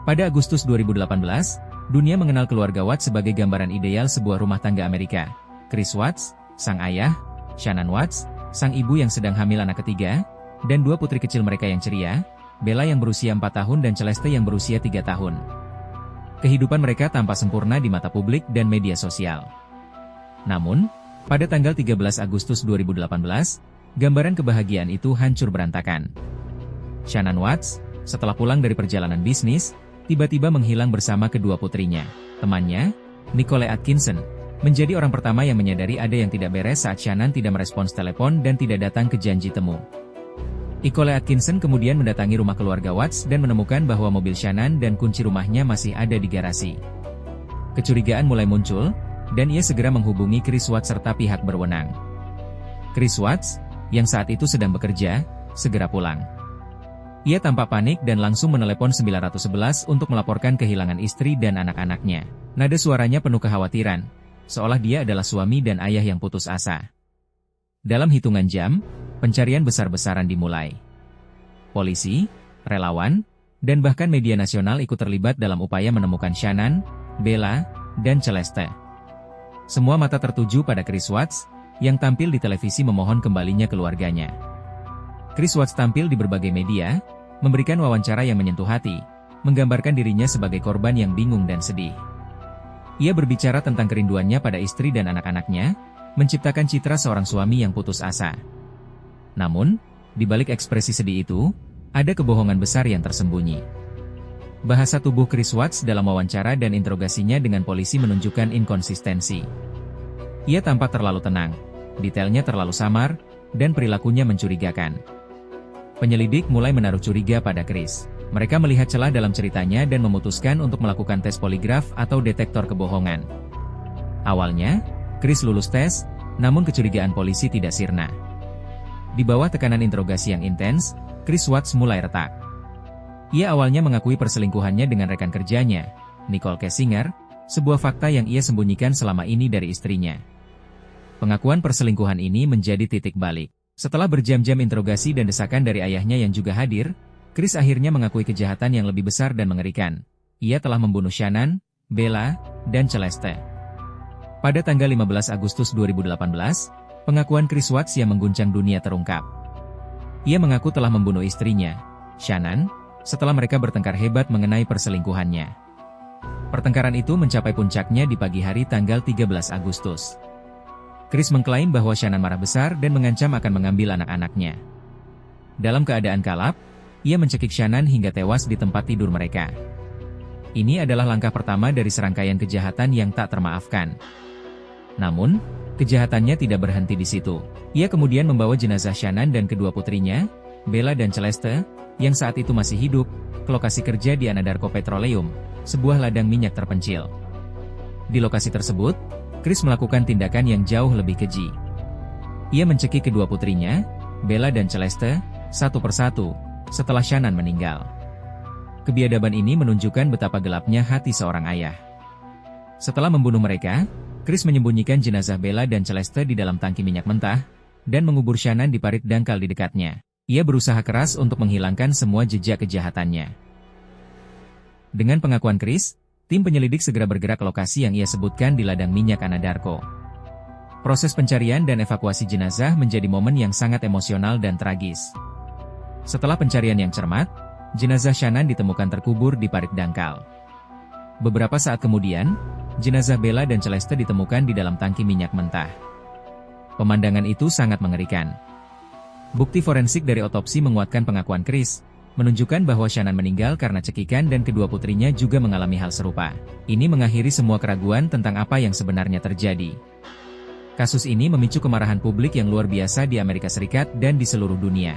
Pada Agustus 2018, dunia mengenal keluarga Watts sebagai gambaran ideal sebuah rumah tangga Amerika. Chris Watts, sang ayah, Shannon Watts, sang ibu yang sedang hamil anak ketiga, dan dua putri kecil mereka yang ceria, Bella yang berusia 4 tahun dan Celeste yang berusia 3 tahun. Kehidupan mereka tampak sempurna di mata publik dan media sosial. Namun, pada tanggal 13 Agustus 2018, gambaran kebahagiaan itu hancur berantakan. Shannon Watts, setelah pulang dari perjalanan bisnis, tiba-tiba menghilang bersama kedua putrinya. Temannya, Nicole Atkinson, menjadi orang pertama yang menyadari ada yang tidak beres saat Shannon tidak merespons telepon dan tidak datang ke janji temu. Nicole Atkinson kemudian mendatangi rumah keluarga Watts dan menemukan bahwa mobil Shannon dan kunci rumahnya masih ada di garasi. Kecurigaan mulai muncul, dan ia segera menghubungi Chris Watts serta pihak berwenang. Chris Watts, yang saat itu sedang bekerja, segera pulang. Ia tampak panik dan langsung menelepon 911 untuk melaporkan kehilangan istri dan anak-anaknya. Nada suaranya penuh kekhawatiran, seolah dia adalah suami dan ayah yang putus asa. Dalam hitungan jam, pencarian besar-besaran dimulai. Polisi, relawan, dan bahkan media nasional ikut terlibat dalam upaya menemukan Shannon, Bella, dan Celeste. Semua mata tertuju pada Chris Watts, yang tampil di televisi memohon kembalinya keluarganya. Chris Watts tampil di berbagai media, memberikan wawancara yang menyentuh hati, menggambarkan dirinya sebagai korban yang bingung dan sedih. Ia berbicara tentang kerinduannya pada istri dan anak-anaknya, menciptakan citra seorang suami yang putus asa. Namun, di balik ekspresi sedih itu, ada kebohongan besar yang tersembunyi. Bahasa tubuh Chris Watts dalam wawancara dan interogasinya dengan polisi menunjukkan inkonsistensi. Ia tampak terlalu tenang, detailnya terlalu samar, dan perilakunya mencurigakan. Penyelidik mulai menaruh curiga pada Chris. Mereka melihat celah dalam ceritanya dan memutuskan untuk melakukan tes poligraf atau detektor kebohongan. Awalnya, Chris lulus tes, namun kecurigaan polisi tidak sirna. Di bawah tekanan interogasi yang intens, Chris Watts mulai retak. Ia awalnya mengakui perselingkuhannya dengan rekan kerjanya, Nicole Kessinger, sebuah fakta yang ia sembunyikan selama ini dari istrinya. Pengakuan perselingkuhan ini menjadi titik balik. Setelah berjam-jam interogasi dan desakan dari ayahnya yang juga hadir, Chris akhirnya mengakui kejahatan yang lebih besar dan mengerikan. Ia telah membunuh Shannon, Bella, dan Celeste. Pada tanggal 15 Agustus 2018, pengakuan Chris Watts yang mengguncang dunia terungkap. Ia mengaku telah membunuh istrinya, Shannon, setelah mereka bertengkar hebat mengenai perselingkuhannya. Pertengkaran itu mencapai puncaknya di pagi hari tanggal 13 Agustus. Chris mengklaim bahwa Shannon marah besar dan mengancam akan mengambil anak-anaknya. Dalam keadaan kalap, ia mencekik Shannon hingga tewas di tempat tidur mereka. Ini adalah langkah pertama dari serangkaian kejahatan yang tak termaafkan. Namun, kejahatannya tidak berhenti di situ. Ia kemudian membawa jenazah Shannon dan kedua putrinya, Bella dan Celeste, yang saat itu masih hidup, ke lokasi kerja di Anadarko Petroleum, sebuah ladang minyak terpencil. Di lokasi tersebut, Chris melakukan tindakan yang jauh lebih keji. Ia mencekik kedua putrinya, Bella dan Celeste, satu persatu, setelah Shannon meninggal. Kebiadaban ini menunjukkan betapa gelapnya hati seorang ayah. Setelah membunuh mereka, Chris menyembunyikan jenazah Bella dan Celeste di dalam tangki minyak mentah, dan mengubur Shannon di parit dangkal di dekatnya. Ia berusaha keras untuk menghilangkan semua jejak kejahatannya. Dengan pengakuan Chris, tim penyelidik segera bergerak ke lokasi yang ia sebutkan di ladang minyak Anadarko. Proses pencarian dan evakuasi jenazah menjadi momen yang sangat emosional dan tragis. Setelah pencarian yang cermat, jenazah Shannon ditemukan terkubur di parit dangkal. Beberapa saat kemudian, jenazah Bella dan Celeste ditemukan di dalam tangki minyak mentah. Pemandangan itu sangat mengerikan. Bukti forensik dari otopsi menguatkan pengakuan Chris, menunjukkan bahwa Shannon meninggal karena cekikan dan kedua putrinya juga mengalami hal serupa. Ini mengakhiri semua keraguan tentang apa yang sebenarnya terjadi. Kasus ini memicu kemarahan publik yang luar biasa di Amerika Serikat dan di seluruh dunia.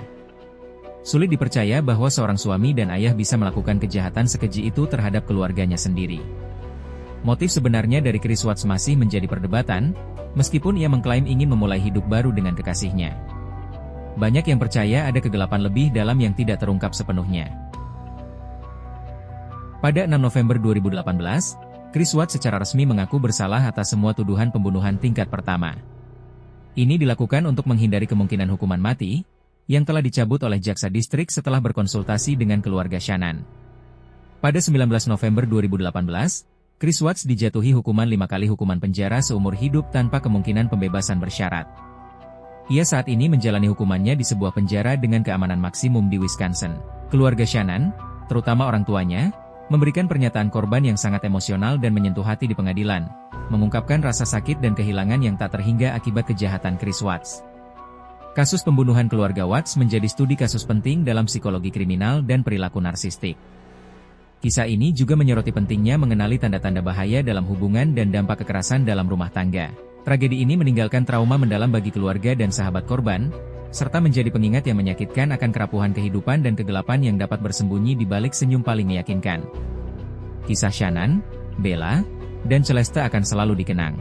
Sulit dipercaya bahwa seorang suami dan ayah bisa melakukan kejahatan sekeji itu terhadap keluarganya sendiri. Motif sebenarnya dari Chris Watts masih menjadi perdebatan, meskipun ia mengklaim ingin memulai hidup baru dengan kekasihnya. Banyak yang percaya ada kegelapan lebih dalam yang tidak terungkap sepenuhnya. Pada 6 November 2018, Chris Watts secara resmi mengaku bersalah atas semua tuduhan pembunuhan tingkat pertama. Ini dilakukan untuk menghindari kemungkinan hukuman mati, yang telah dicabut oleh jaksa distrik setelah berkonsultasi dengan keluarga Shannon. Pada 19 November 2018, Chris Watts dijatuhi hukuman 5 kali hukuman penjara seumur hidup tanpa kemungkinan pembebasan bersyarat. Ia saat ini menjalani hukumannya di sebuah penjara dengan keamanan maksimum di Wisconsin. Keluarga Shannon, terutama orang tuanya, memberikan pernyataan korban yang sangat emosional dan menyentuh hati di pengadilan, mengungkapkan rasa sakit dan kehilangan yang tak terhingga akibat kejahatan Chris Watts. Kasus pembunuhan keluarga Watts menjadi studi kasus penting dalam psikologi kriminal dan perilaku narsistik. Kisah ini juga menyoroti pentingnya mengenali tanda-tanda bahaya dalam hubungan dan dampak kekerasan dalam rumah tangga. Tragedi ini meninggalkan trauma mendalam bagi keluarga dan sahabat korban, serta menjadi pengingat yang menyakitkan akan kerapuhan kehidupan dan kegelapan yang dapat bersembunyi di balik senyum paling meyakinkan. Kisah Shannon, Bella, dan Celeste akan selalu dikenang.